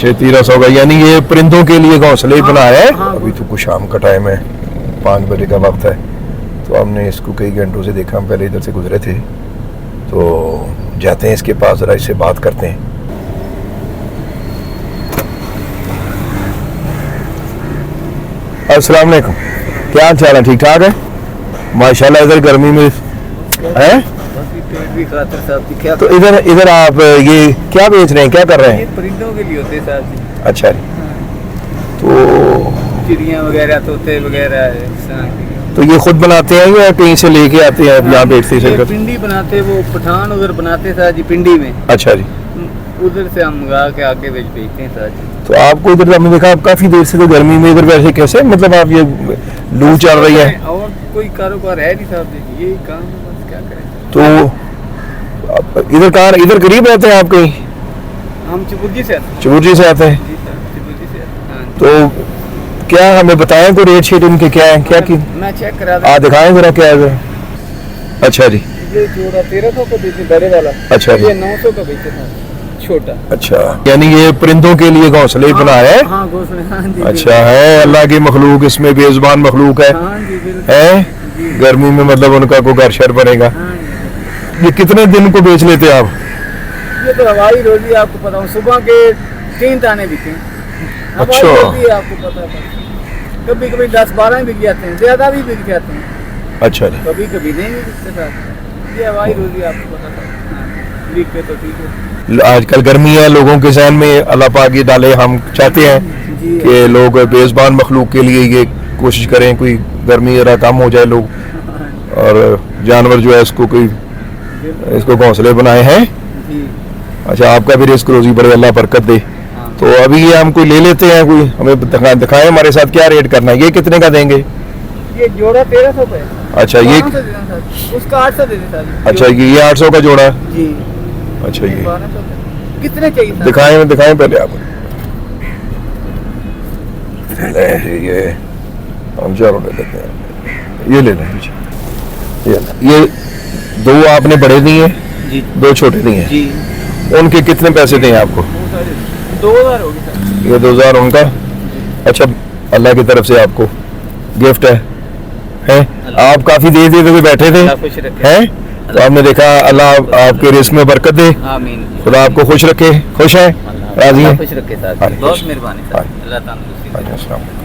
1300 का, यानी ये परिंदों के लिए घोंसले बनाया है। अभी तो कुछ शाम का टाइम है, 5 बजे का वक्त है, तो हमने इसको कई घंटों से देखा। हम पहले इधर से गुजरे थे, तो जाते हैं इसके पास, ज़रा इससे बात करते हैं। अस्सलाम वालेकुम, क्या हाल चाल है? ठीक ठाक है माशाल्लाह। इधर गर्मी में है तो इधर आप ये क्या बेच रहे हैं, क्या कर रहे हैं? ये परिंदों के लिए होते हैं साहब जी। अच्छा, तो चिड़िया वगैरह, तोते वगैरह। तो ये खुद बनाते हैं या कहीं से लेके आते हैं? यहाँ बेचते हैं पिंडी बनाते, वो पठान उधर बनाते साहब जी पिंडी में। अच्छा जी, उधर से हम मंगा के आके बेचते हैं साहब जी। तो आपको इधर हमने देखा आप काफी देर से, तो गर्मी में इधर वैसे कैसे, मतलब आप ये लू चल रही है और कोई कारोबार है नहीं साहब जी, यही काम है, बस क्या करें। तो इधर कहाँ, इधर करीब रहते हैं आप कहीं? हम चबुर्जी से आते हैं। चबुर्जी से आते हैं, जी सर, चबुर्जी से आते हैं। तो क्या हमें बताएं कोई रेट शीट इनके क्या है, क्या की मैं चेक करा दूं। दिखाएं जरा क्या है। अच्छा जी, ये जोड़ा 1300 का बेचे बड़े वाला। अच्छा जी, ये 900 का बेचे था छोटा। अच्छा, यानी ये परिंदों के लिए घोंसले बनाया है। हाँ, घोंसले, हाँ जी। अच्छा है, अल्लाह की मखलूक, इसमें बेजुबान मखलूक है। हाँ जी, बिल्कुल। है गर्मी में, मतलब उनका कोई घर शर बनेगा। हाँ जी। ये कितने दिन को बेच लेते हैं आप? ये तो हवाई रोजी, आपको पता हूँ, सुबह के 3 दाने बिके। हवाई अच्छा। रोजी आपको पता है, कभी कभी 10-12 बिक जाते हैं, ज्यादा भी बिक जाते हैं। अच्छा जी, कभी कभी नहीं बिकते साहब। ये हवाई रोजी आपको पता था, बिकते तो ठीक है। आजकल गर्मी है, लोगों के जहन में अल्लाह पाक ये डाले, हम चाहते हैं जी कि लोग बेजुबान मखलूक के लिए ये कोशिश करें, कोई गर्मी जरा कम हो जाए लोग, और जानवर जो है इसको कोई, इसको घोंसले बनाए हैं। जी। अच्छा, आपका भी रिस्क रोजी बड़े, अल्लाह बरकत दे। तो अभी ये हम कोई ले लेते हैं, कोई हमें दिखाएं हमारे साथ क्या रेट करना है। ये कितने का देंगे? ये जोड़ा 1300 पे। अच्छा, ये उसका 800 दे देता जी। अच्छा, ये 800 का जोड़ा है। जी। अच्छा, ये 1200 कितने चाहिए साहब? दिखाएं पहले आप। ये हम चारों ले लेते हैं, ये ले लें। ये 2 आपने बड़े दिए जी, 2 छोटे दिए जी। उनके कितने पैसे दें आपको? 2000 हो गया। ये 2000 उनका। अच्छा, अल्लाह की तरफ से आपको गिफ्ट है? आप काफी देर से बैठे थे हैं, तो आपने देखा, अल्लाह आपके रिस्क में बरकत दे, आमीन। खुदा आपको खुश रखे। खुश है, राजी है? खुश रखे साहब, बहुत मेहरबानी साहब, अल्लाह तंदुरुस्ती दे।